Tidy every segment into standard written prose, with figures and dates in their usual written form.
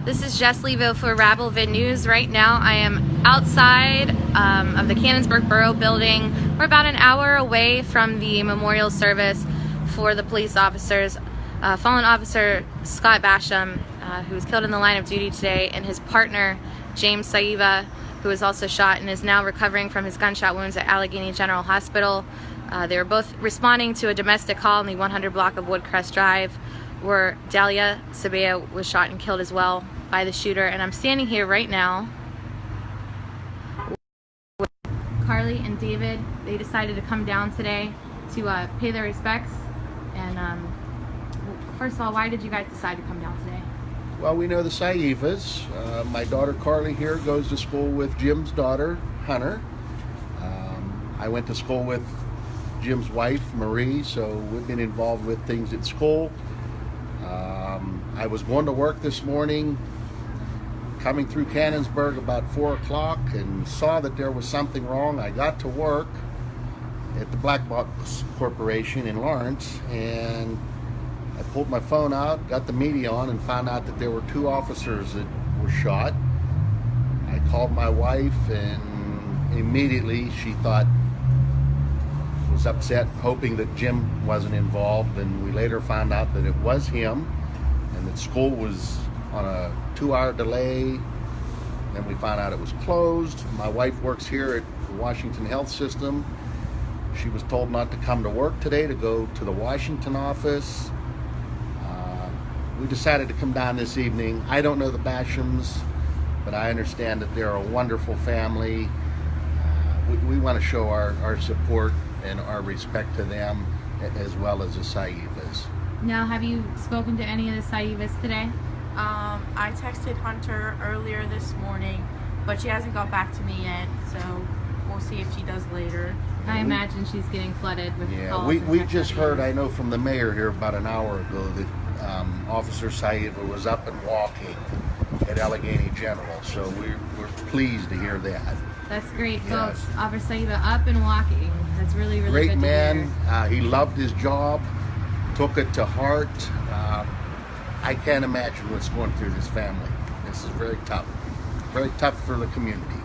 This is Jess Levo for Rabble Vid News. Right now I am outside of the Canonsburg Borough Building. We're about an hour away from the memorial service for the police officers. Fallen officer Scott Basham, who was killed in the line of duty today, and his partner James Saiva, who was also shot and is now recovering from his gunshot wounds at Allegheny General Hospital. They were both responding to a domestic call in the 100 block of Woodcrest Drive, where Dalia Sabea was shot and killed as well by the shooter. And I'm standing here right now with Carly and David. They decided to come down today to pay their respects. And first of all, why did you guys decide to come down today? Well, we know the Saivas. My daughter Carly here goes to school with Jim's daughter, Hunter. I went to school with Jim's wife, Marie, so we've been involved with things at school. I was going to work this morning, coming through Canonsburg about 4 o'clock, and saw that there was something wrong. I got to work at the Black Box Corporation in Lawrence, and I pulled my phone out, got the media on, and found out that there were 2 officers that were shot. I called my wife, and immediately she was upset, hoping that Jim wasn't involved, and we later found out that it was him, and that school was on a 2-hour delay. Then we found out it was closed. My wife works here at the Washington Health System. She was told not to come to work today, to go to the Washington office. We decided to come down this evening. I don't know the Bashams, but I understand that they're a wonderful family. We want to show our support and our respect to them, as well as the Saivas. Now, have you spoken to any of the Saivas today? I texted Hunter earlier this morning, but she hasn't got back to me yet, so we'll see if she does later. I imagine she's getting flooded with calls. We just heard, I know from the mayor here about an hour ago, that Officer Saiva was up and walking at Allegheny General, so we're pleased to hear that. That's great, Yes. folks. Officer Saiva up and walking. That's really, really Great good man. to hear. He loved his job, took it to heart. I can't imagine what's going through this family. This is very tough for the community.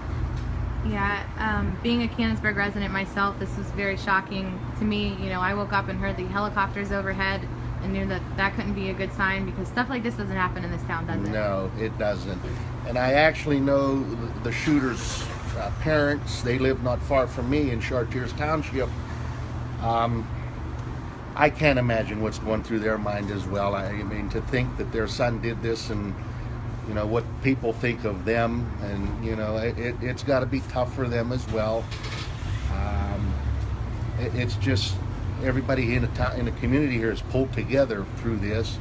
Yeah, being a Canonsburg resident myself, this was very shocking to me. You know, I woke up and heard the helicopters overhead and knew that that couldn't be a good sign, because stuff like this doesn't happen in this town, does it? No, it doesn't. And I actually know the shooter's parents. They live not far from me in Chartiers Township. I can't imagine what's going through their mind as well. I mean, to think that their son did this, and you know what people think of them, and you know it's got to be tough for them as well. It's just everybody in the community here is pulled together through this.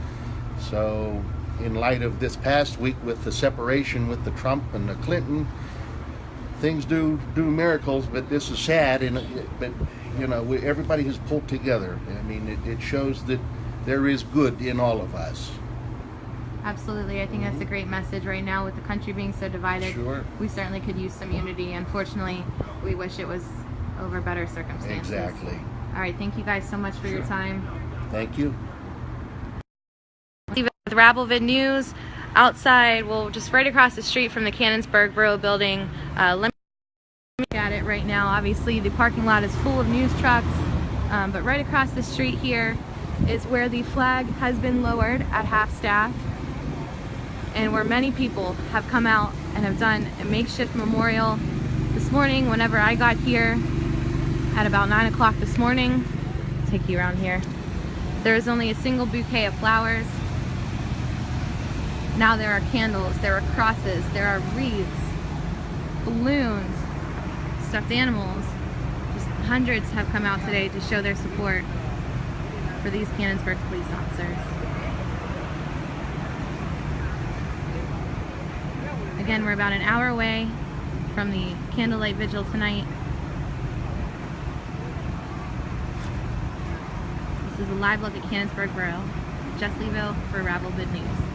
So in light of this past week with the separation with the Trump and the Clinton, things do miracles, but this is sad. But you know, everybody has pulled together. I mean, it shows that there is good in all of us. Absolutely. I think that's a great message right now with the country being so divided. Sure. We certainly could use some unity. Unfortunately, we wish it was over better circumstances. Exactly. All right. Thank you guys so much for your time. Thank you. With Rabblevid News, outside, well, just right across the street from the Canonsburg Borough Building. Let me look at it right now. Obviously, the parking lot is full of news trucks, but right across the street here is where the flag has been lowered at half-staff, and where many people have come out and have done a makeshift memorial. This morning, whenever I got here, at about 9 o'clock this morning, I'll take you around here, there was only a single bouquet of flowers. Now there are candles, there are crosses, there are wreaths, balloons, stuffed animals. Just hundreds have come out today to show their support for these Canonsburg police officers. Again, we're about an hour away from the candlelight vigil tonight. This is a live look at Canonsburg Borough. Jess Levo for Rabblevid News.